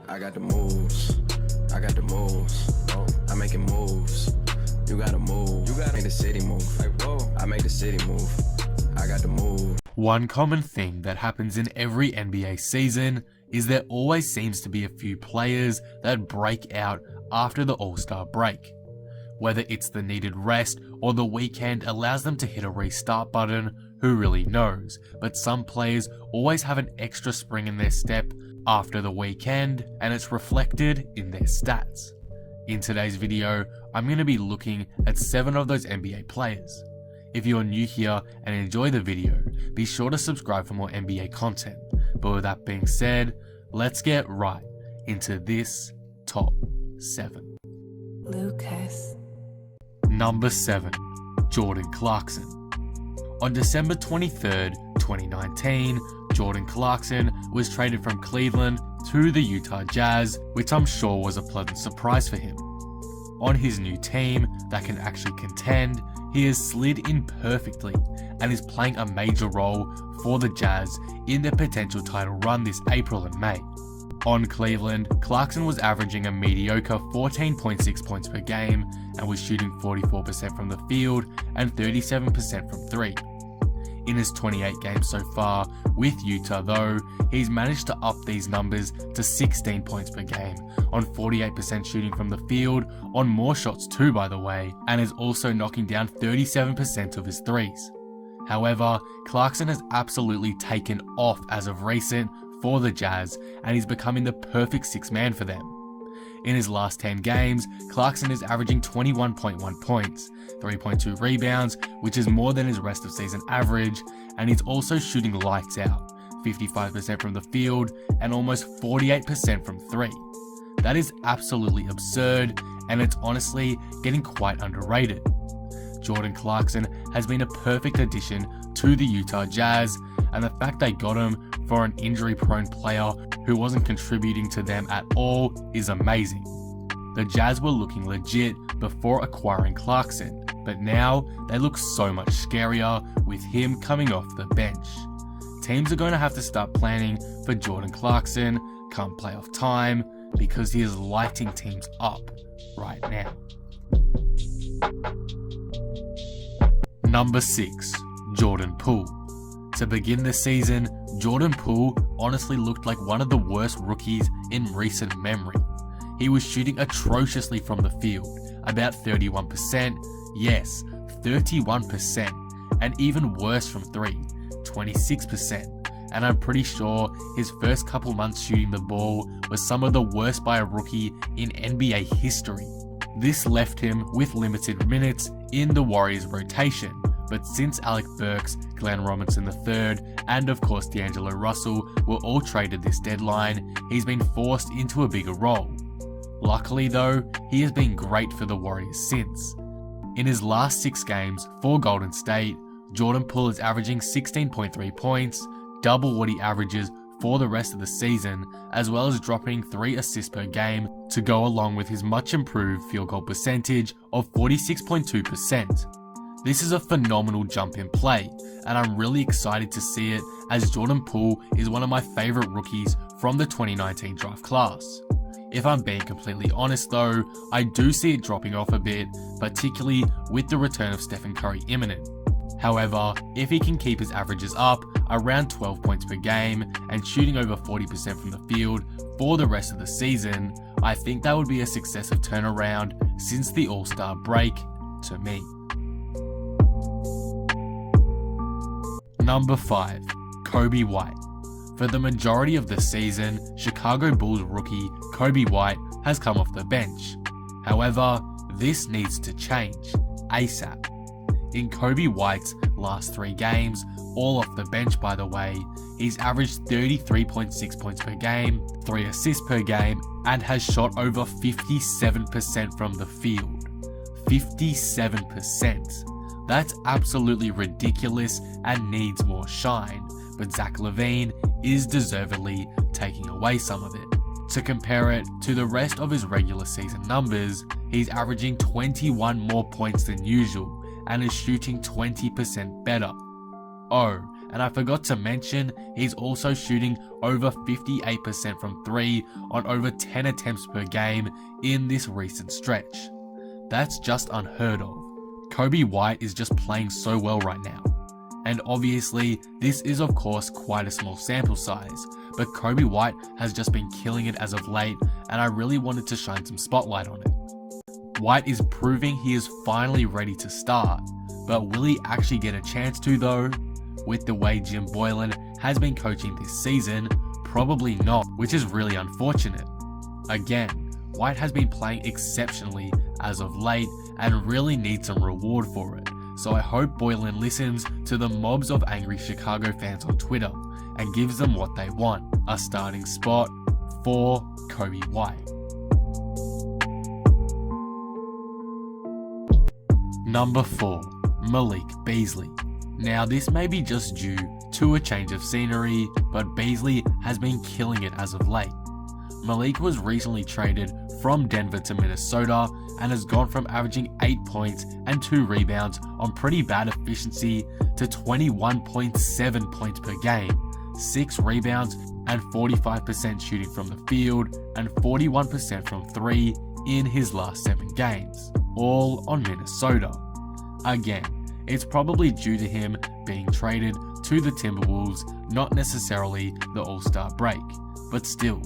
I got the moves. I got the moves. I'm making moves. You gotta move. You gotta make the city move. Like, whoa. I make the city move. I got the move. One common thing that happens in every NBA season is there always seems to be a few players that break out after the All-Star break. Whether it's the needed rest or the weekend allows them to hit a restart button, who really knows, but some players always have an extra spring in their step after the weekend, and it's reflected in their stats. In today's video, I'm going to be looking at 7 of those NBA players. If you're new here and enjoy the video, be sure to subscribe for more NBA content. But with that being said, let's get right into this top 7. Lucas. Number 7, Jordan Clarkson. On December 23rd, 2019, Jordan Clarkson was traded from Cleveland to the Utah Jazz, which I'm sure was a pleasant surprise for him. On his new team that can actually contend, he has slid in perfectly and is playing a major role for the Jazz in their potential title run this April and May. On Cleveland, Clarkson was averaging a mediocre 14.6 points per game and was shooting 44% from the field and 37% from 3. In his 28 games so far with Utah though, he's managed to up these numbers to 16 points per game, on 48% shooting from the field, on more shots too by the way, and is also knocking down 37% of his threes. However, Clarkson has absolutely taken off as of recent for the Jazz, and he's becoming the perfect sixth man for them. In his last 10 games, Clarkson is averaging 21.1 points, 3.2 rebounds, which is more than his rest of season average, and he's also shooting lights out, 55% from the field and almost 48% from 3. That is absolutely absurd, and it's honestly getting quite underrated. Jordan Clarkson has been a perfect addition to the Utah Jazz, and the fact they got him for an injury-prone player who wasn't contributing to them at all is amazing. The Jazz were looking legit before acquiring Clarkson, but now they look so much scarier with him coming off the bench. Teams are going to have to start planning for Jordan Clarkson come playoff time because he is lighting teams up right now. Number 6, Jordan Poole. To begin the season, Jordan Poole honestly looked like one of the worst rookies in recent memory. He was shooting atrociously from the field, about 31%, yes, 31%, and even worse from 3, 26%, and I'm pretty sure his first couple months shooting the ball was some of the worst by a rookie in NBA history. This left him with limited minutes in the Warriors rotation, but since Alec Burks, Glenn Robinson III, and of course D'Angelo Russell were all traded this deadline, he's been forced into a bigger role. Luckily though, he has been great for the Warriors since. In his last 6 games for Golden State, Jordan Poole is averaging 16.3 points, double what he averages for the rest of the season, as well as dropping 3 assists per game to go along with his much improved field goal percentage of 46.2%. This is a phenomenal jump in play, and I'm really excited to see it as Jordan Poole is one of my favourite rookies from the 2019 draft class. If I'm being completely honest though, I do see it dropping off a bit, particularly with the return of Stephen Curry imminent. However, if he can keep his averages up around 12 points per game and shooting over 40% from the field for the rest of the season, I think that would be a successive turnaround since the All-Star break to me. Number 5, Kobi White. For the majority of the season, Chicago Bulls rookie Kobi White has come off the bench. However, this needs to change ASAP. In Kobi White's last 3 games, all off the bench by the way, he's averaged 33.6 points per game, 3 assists per game, and has shot over 57% from the field. 57%. That's absolutely ridiculous and needs more shine, but Zach Lavine is deservedly taking away some of it. To compare it to the rest of his regular season numbers, he's averaging 21 more points than usual and is shooting 20% better. Oh, and I forgot to mention he's also shooting over 58% from 3 on over 10 attempts per game in this recent stretch. That's just unheard of. Kobi White is just playing so well right now. And obviously, this is of course quite a small sample size, but Kobi White has just been killing it as of late, and I really wanted to shine some spotlight on it. White is proving he is finally ready to start, but will he actually get a chance to though? With the way Jim Boylen has been coaching this season, probably not, which is really unfortunate. Again, White has been playing exceptionally as of late and really needs some reward for it, so I hope Boylen listens to the mobs of angry Chicago fans on Twitter and gives them what they want, a starting spot for Kobi White. Number 4. Malik Beasley. Now this may be just due to a change of scenery, but Beasley has been killing it as of late. Malik was recently traded from Denver to Minnesota and has gone from averaging 8 points and 2 rebounds on pretty bad efficiency to 21.7 points per game, 6 rebounds and 45% shooting from the field and 41% from 3 in his last 7 games, all on Minnesota. Again, it's probably due to him being traded to the Timberwolves, not necessarily the All-Star break, but still,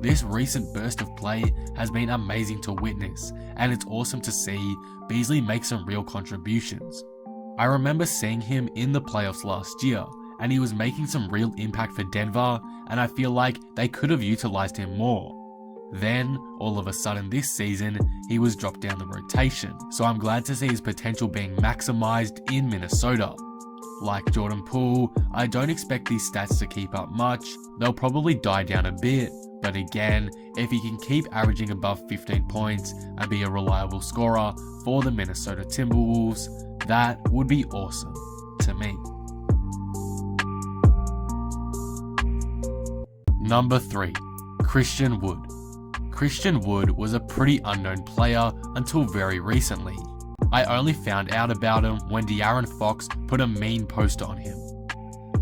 this recent burst of play has been amazing to witness, and it's awesome to see Beasley make some real contributions. I remember seeing him in the playoffs last year, and he was making some real impact for Denver, and I feel like they could have utilized him more. Then, all of a sudden this season, he was dropped down the rotation, so I'm glad to see his potential being maximized in Minnesota. Like Jordan Poole, I don't expect these stats to keep up much, they'll probably die down a bit, but again, if he can keep averaging above 15 points and be a reliable scorer for the Minnesota Timberwolves, that would be awesome to me. Number 3. Christian Wood. Christian Wood was a pretty unknown player until very recently. I only found out about him when De'Aaron Fox put a mean poster on him.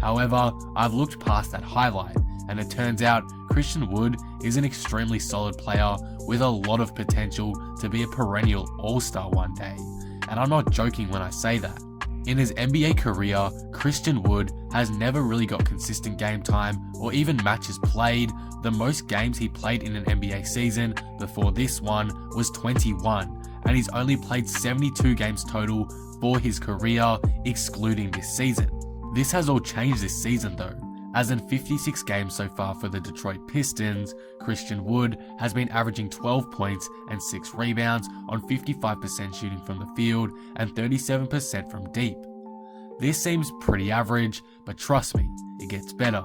However, I've looked past that highlight, and it turns out Christian Wood is an extremely solid player with a lot of potential to be a perennial All-Star one day, and I'm not joking when I say that. In his NBA career, Christian Wood has never really got consistent game time or even matches played. The most games he played in an NBA season before this one was 21, and he's only played 72 games total for his career, excluding this season. This has all changed this season though, as in 56 games so far for the Detroit Pistons, Christian Wood has been averaging 12 points and 6 rebounds on 55% shooting from the field and 37% from deep. This seems pretty average, but trust me, it gets better.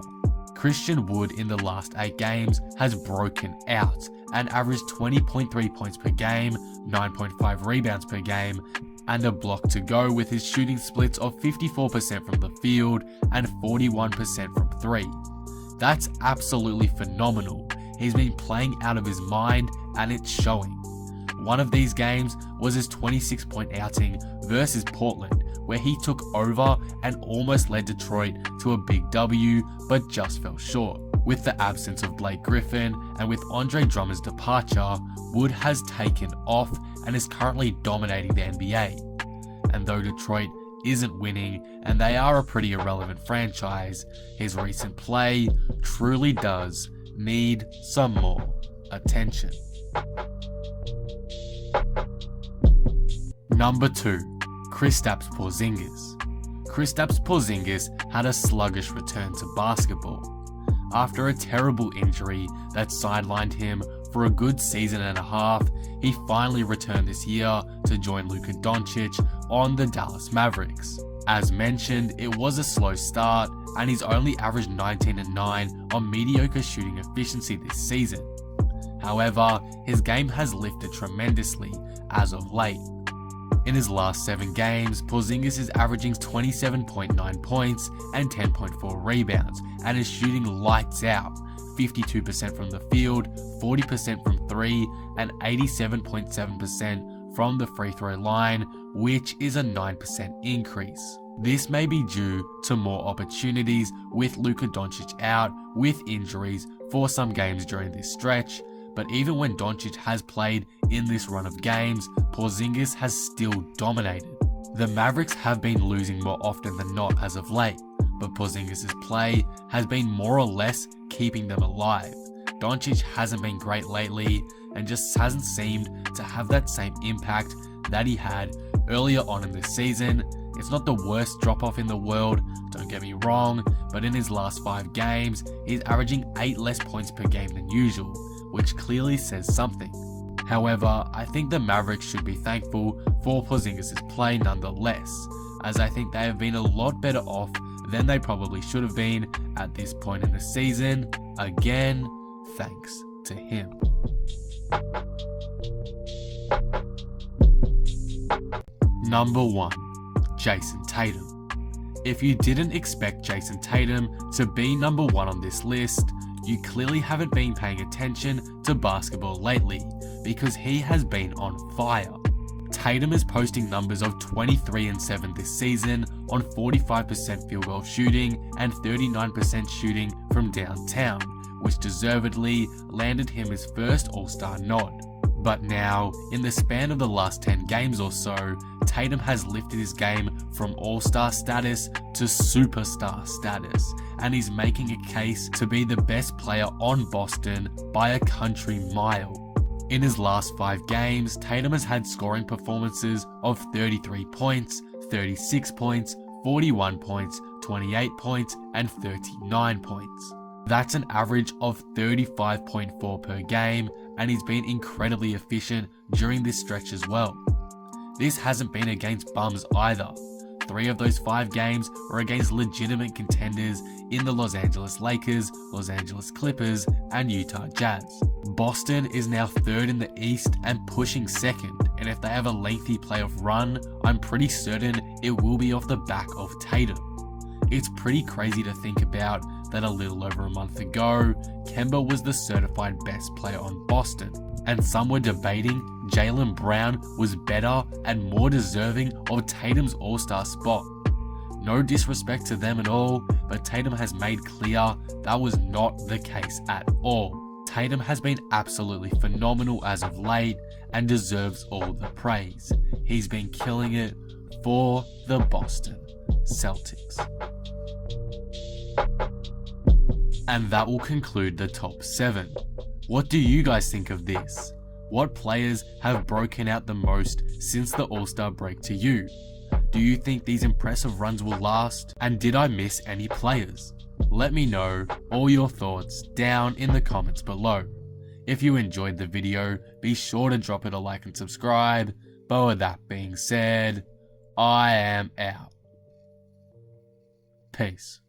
Christian Wood in the last 8 games has broken out and averaged 20.3 points per game, 9.5 rebounds per game, and a block to go with his shooting splits of 54% from the field and 41% from 3. That's absolutely phenomenal. He's been playing out of his mind and it's showing. One of these games was his 26-point outing versus Portland, where he took over and almost led Detroit to a big W, but just fell short. With the absence of Blake Griffin and with Andre Drummond's departure, Wood has taken off and is currently dominating the NBA. And though Detroit isn't winning and they are a pretty irrelevant franchise, his recent play truly does need some more attention. Number 2. Kristaps Porzingis. Kristaps Porzingis had a sluggish return to basketball. After a terrible injury that sidelined him for a good season and a half, he finally returned this year to join Luka Doncic on the Dallas Mavericks. As mentioned, it was a slow start and he's only averaged 19-9 on mediocre shooting efficiency this season. However, his game has lifted tremendously as of late. In his last 7 games, Porzingis is averaging 27.9 points and 10.4 rebounds and is shooting lights out, 52% from the field, 40% from 3 and 87.7% from the free throw line, which is a 9% increase. This may be due to more opportunities with Luka Doncic out with injuries for some games during this stretch, but even when Doncic has played in this run of games, Porzingis has still dominated. The Mavericks have been losing more often than not as of late, but Porzingis' play has been more or less keeping them alive. Doncic hasn't been great lately and just hasn't seemed to have that same impact that he had earlier on in this season. It's not the worst drop-off in the world, don't get me wrong, but in his last 5 games, he's averaging 8 less points per game than usual, which clearly says something. However, I think the Mavericks should be thankful for Porzingis' play nonetheless, as I think they have been a lot better off than they probably should have been at this point in the season. Again, thanks to him. Number 1. Jayson Tatum. If you didn't expect Jayson Tatum to be number 1 on this list, you clearly haven't been paying attention to basketball lately, because he has been on fire. Tatum is posting numbers of 23 and 7 this season on 45% field goal shooting and 39% shooting from downtown, which deservedly landed him his first All-Star nod. But now, in the span of the last 10 games or so, Tatum has lifted his game from All-Star status to Superstar status, and he's making a case to be the best player on Boston by a country mile. In his last 5 games, Tatum has had scoring performances of 33 points, 36 points, 41 points, 28 points, and 39 points. That's an average of 35.4 per game, and he's been incredibly efficient during this stretch as well. This hasn't been against bums either. 3 of those 5 games were against legitimate contenders in the Los Angeles Lakers, Los Angeles Clippers, and Utah Jazz. Boston is now 3rd in the East and pushing 2nd, and if they have a lengthy playoff run, I'm pretty certain it will be off the back of Tatum. It's pretty crazy to think about that a little over a month ago, Kemba was the certified best player on Boston, and some were debating Jaylen Brown was better and more deserving of Tatum's All-Star spot. No disrespect to them at all, but Tatum has made clear that was not the case at all. Tatum has been absolutely phenomenal as of late and deserves all the praise. He's been killing it for the Boston Celtics. And that will conclude the top 7. What do you guys think of this? What players have broken out the most since the All-Star break to you? Do you think these impressive runs will last? And did I miss any players? Let me know all your thoughts down in the comments below. If you enjoyed the video, be sure to drop it a like and subscribe. But with that being said, I am out. Peace.